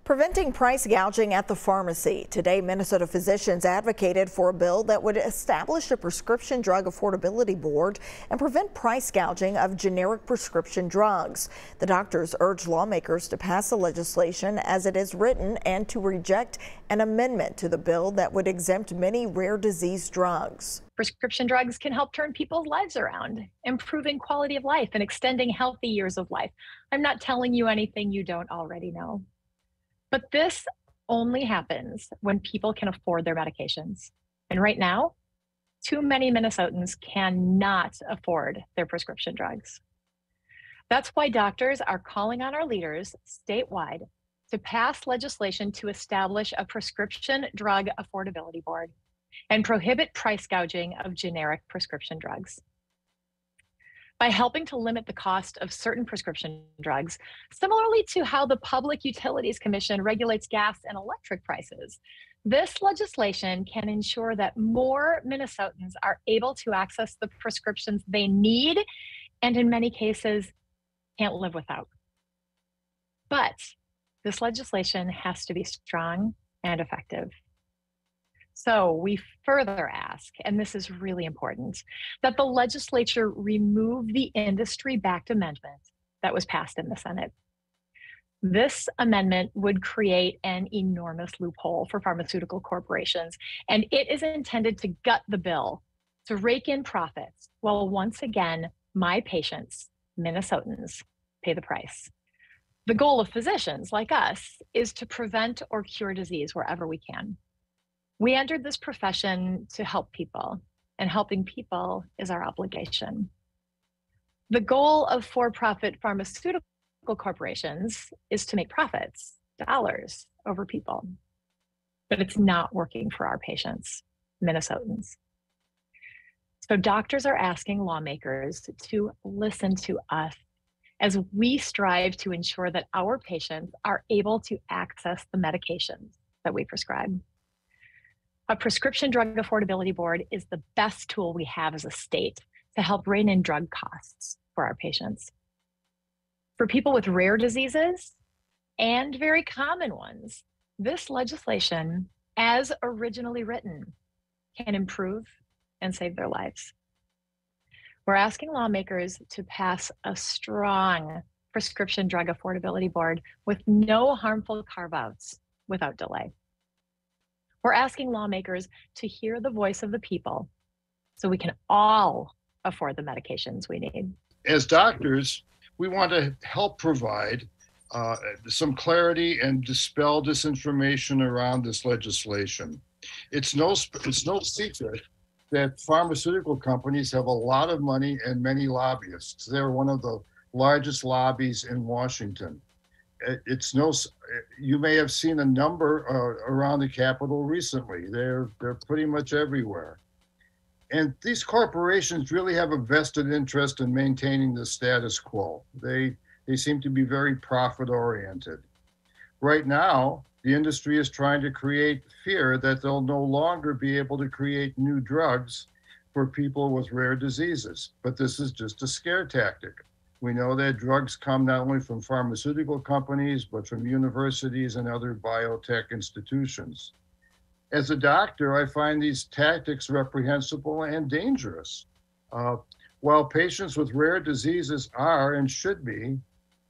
Preventing price gouging at the pharmacy. Today, Minnesota physicians advocated for a bill that would establish a Prescription Drug Affordability Board and prevent price gouging of generic prescription drugs. The doctors urge lawmakers to pass the legislation as it is written and to reject an amendment to the bill that would exempt many rare disease drugs. Prescription drugs can help turn people's lives around, improving quality of life and extending healthy years of life. I'm not telling you anything you don't already know. But this only happens when people can afford their medications. And right now, too many Minnesotans cannot afford their prescription drugs. That's why doctors are calling on our leaders statewide to pass legislation to establish a Prescription Drug Affordability Board and prohibit price gouging of generic prescription drugs. By helping to limit the cost of certain prescription drugs, similarly to how the Public Utilities Commission regulates gas and electric prices, this legislation can ensure that more Minnesotans are able to access the prescriptions they need and in many cases can't live without. But this legislation has to be strong and effective. So we further ask, and this is really important, that the legislature remove the industry-backed amendment that was passed in the Senate. This amendment would create an enormous loophole for pharmaceutical corporations, and it is intended to gut the bill, to rake in profits, while once again, my patients, Minnesotans, pay the price. The goal of physicians like us is to prevent or cure disease wherever we can. We entered this profession to help people, and helping people is our obligation. The goal of for-profit pharmaceutical corporations is to make profits, dollars over people. But it's not working for our patients, Minnesotans. So doctors are asking lawmakers to listen to us as we strive to ensure that our patients are able to access the medications that we prescribe. A Prescription Drug Affordability Board is the best tool we have as a state to help rein in drug costs for our patients. For people with rare diseases and very common ones, this legislation, as originally written, can improve and save their lives. We're asking lawmakers to pass a strong Prescription Drug Affordability Board with no harmful carve-outs without delay. We're asking lawmakers to hear the voice of the people so we can all afford the medications we need. As doctors, we want to help provide some clarity and dispel disinformation around this legislation. It's no secret that pharmaceutical companies have a lot of money and many lobbyists. They're one of the largest lobbies in Washington. You may have seen a number around the Capitol recently. They're pretty much everywhere. And these corporations really have a vested interest in maintaining the status quo. They seem to be very profit oriented. Right now, the industry is trying to create fear that they'll no longer be able to create new drugs for people with rare diseases. But this is just a scare tactic. We know that drugs come not only from pharmaceutical companies, but from universities and other biotech institutions. As a doctor, I find these tactics reprehensible and dangerous. While patients with rare diseases are and should be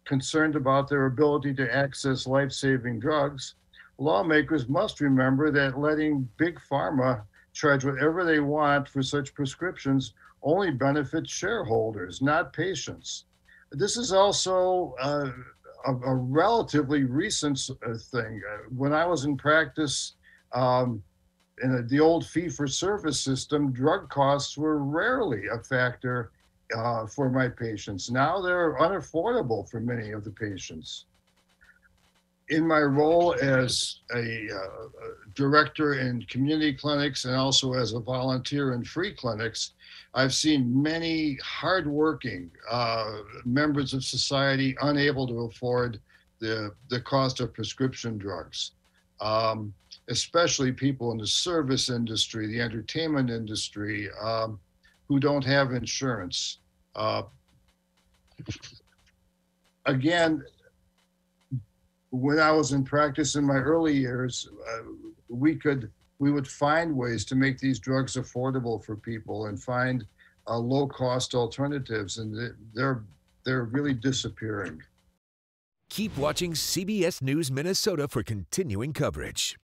concerned about their ability to access life-saving drugs, lawmakers must remember that letting big pharma charge whatever they want for such prescriptions only benefits shareholders, not patients. This is also a relatively recent thing. When I was in practice in the old fee-for-service system, drug costs were rarely a factor for my patients. Now they're unaffordable for many of the patients. In my role as a director in community clinics and also as a volunteer in free clinics, I've seen many hardworking members of society unable to afford the cost of prescription drugs, especially people in the service industry, the entertainment industry, who don't have insurance. Again, when I was in practice in my early years, we would find ways to make these drugs affordable for people and find low-cost alternatives, and they're really disappearing. Keep watching CBS News Minnesota for continuing coverage.